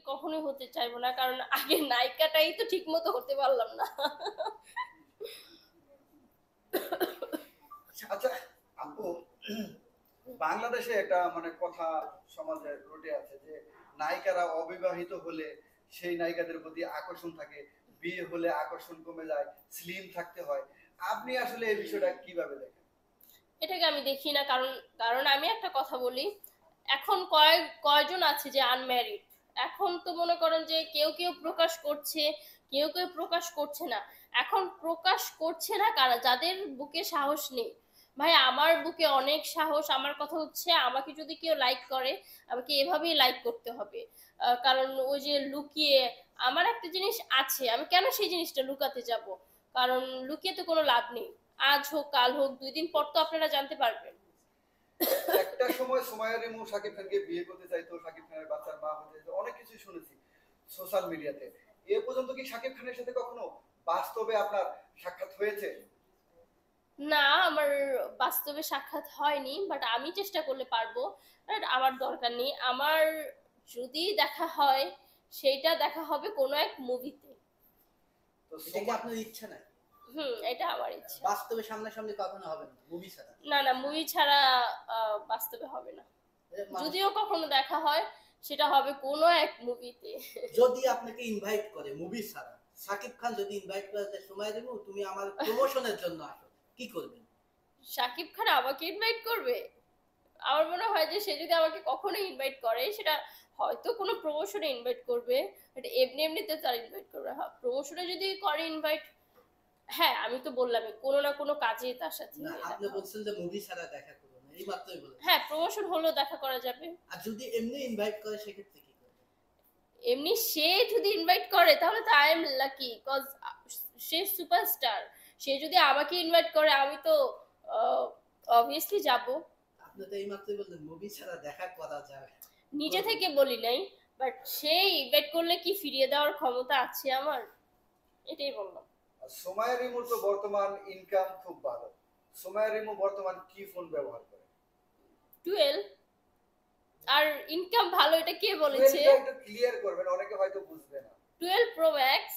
কখনোই হতে চাইবো না, কারণ আগে নায়িকাটাই তো ঠিক মতো হতে পারলাম না। আচ্ছা আপু, বাংলাদেশে একটা মানে কথা সমাজে রটে আছে যে নায়িকারা অবিবাহিত হলে সেই নায়িকাদের প্রতি আকর্ষণ থাকে, বিয়ে হলে আকর্ষণ কমে যায়, স্লিম থাকতে হয়। আপনি আসলে এই বিষয়টা কিভাবে দেখেন? এটাকে আমি দেখি না, কারণ কারণ আমি একটা কথা বলি, এখন কয়জন আছে যে আনম্যারিড? এখন তো মনে করেন যে কেউ কেউ প্রকাশ করছে, কেউ কেউ প্রকাশ করছে না। এখন প্রকাশ করছে না কারা? যাদের বুকে সাহস নেই। ভাই, আমার বুকে অনেক সাহস। আমার কথা হচ্ছে, আমাকে যদি কেউ লাইক করে, আমাকে এভাবেই লাইক করতে হবে। কারণ ওই যে লুকিয়ে, আমার একটা জিনিস আছে, আমি কেন সেই জিনিসটা লুকাতে যাব? কারণ লুকিয়ে তো কোনো লাভ নেই। আজ হোক কাল হোক, 2 দিন পর তো আপনারা জানতে পারবেন। একটা সময় সুমাইয়া রিমু শাকিব খানকে বিয়ে করতে চাইতো, শাকিব খানের বাচ্চার মা হতে চাইতো, অনেক কিছু শুনেছি সোশ্যাল মিডিয়াতে। এ পর্যন্ত কি শাকিব খানের সাথে কখনো বাস্তবে আপনার সাক্ষাৎ হয়েছে? না, আমার বাস্তবে সাক্ষাৎ হয়নি, বাট আমি চেষ্টা করলে পারবো। বাট আমার দরকার নেই। আমার যদি দেখা হয়, সেইটা দেখা হবে কোনো এক মুভিতে। তো এটা কি আপনার ইচ্ছা না? এটা আমার ইচ্ছা। বাস্তবে সামনাসামনি কখনো হবে না, মুভি ছাড়া? না না, মুভি ছাড়া বাস্তবে হবে না। যদিও কখনো দেখা হয়, সেটা হবে কোনো এক মুভিতে। যদি আপনাকে ইনভাইট করে মুভি ছাড়া, সাকিব খান যদি ইনভাইট করে যে সময় দেবো তুমি আমার প্রমোশনের জন্য আসো, কি করবেন? শাকিব খান আমাকে ইনভাইট করবে? আমার মনে হয় যে সে যদি আমাকে কখনো ইনভাইট করে, সেটা হয়তো কোনো প্রমোশনে ইনভাইট করবে, বাট এমনি এমনিতে তার ইনভাইট করবে। হ্যাঁ, প্রমোশনে যদি করে ইনভাইট, হ্যাঁ আমি তো বললামই, কোনো না কোনো কাজে তার সাথে না, আপনি বলছেন যে মুভি ছাড়া দেখা করবো না, এই মাত্রই বলেছেন। হ্যাঁ, প্রমোশন হলেও দেখা করা যাবে। আর যদি এমনি ইনভাইট করে সেক্ষেত্রে কি করবেন? এমনি সে যদি ইনভাইট করে, তাহলে তো আই এম লাকি, কজ সে সুপারস্টার। সে যদি আমাকে ইনভাইট করে, আমি তো অবভিয়াসলি যাব। আপনি তো এই মাত্রই বললেন মুভি ছাড়া দেখা করা যায়। নিজে থেকে বলি নাই, বাট সে ইনভাইট করলে কি ফিরিয়ে দেওয়ার ক্ষমতা আছে আমার? এটাই বললাম। সুমাইয়া রিমুর তো বর্তমান ইনকাম খুব ভালো। সুমাইয়া রিমু বর্তমান কি ফোন ব্যবহার করে? 12। আর ইনকাম ভালো, এটা কে বলেছে? একটু ক্লিয়ার করবেন, অনেকে হয়তো বুঝবে না। 12 প্রো ম্যাক্স।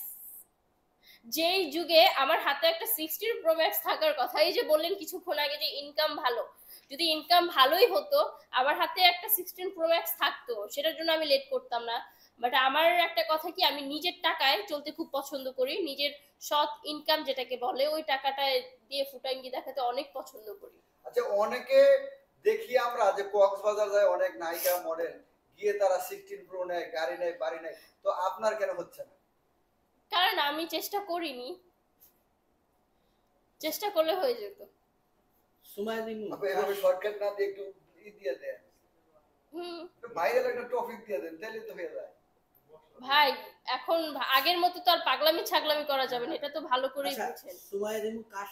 যেই যুগে আমার হাতে একটা 16 প্রো ম্যাক্স থাকার কথা, এই যে বললেন কিছুক্ষণ আগে যে ইনকাম ভালো, যদি ইনকাম ভালোই হতো, আমার হাতে একটা 16 প্রো ম্যাক্স থাকতো, সেটার জন্য আমি লেট করতাম না। বাট আমার একটা কথা কি, আমি নিজের টাকায় চলতে খুব পছন্দ করি। নিজের সৎ ইনকাম যেটাকে বলে, ওই টাকাটা দিয়ে ফুটাঙ্গি দেখাতে অনেক পছন্দ করি। আচ্ছা, অনেকে দেখি আমরা যে কক্সবাজার যায় অনেক নায়িকা মডেল, গিয়ে তারা 16 প্রো নেয়, গাড়ি নেয়, বাড়ি নেয়, তো আপনার কেন হচ্ছে না? কারণ আমি চেষ্টা করিনি, চেষ্টা করলে হয়ে যেত। সুমাইয়া রিমু এভাবে শর্টকাট না দিয়ে একটু দিয়ে দেন, হুম। ভাইরাল একটা টপিক দিয়ে দেন, তাহলে তো হয়ে যায়। ভাই, এখন আগের মতো তো আর পাগলামি ছাগলামি করা যাবে না, এটা তো ভালো করেই আচ্ছা, বুঝেন। সুমাইয়া রিমু কার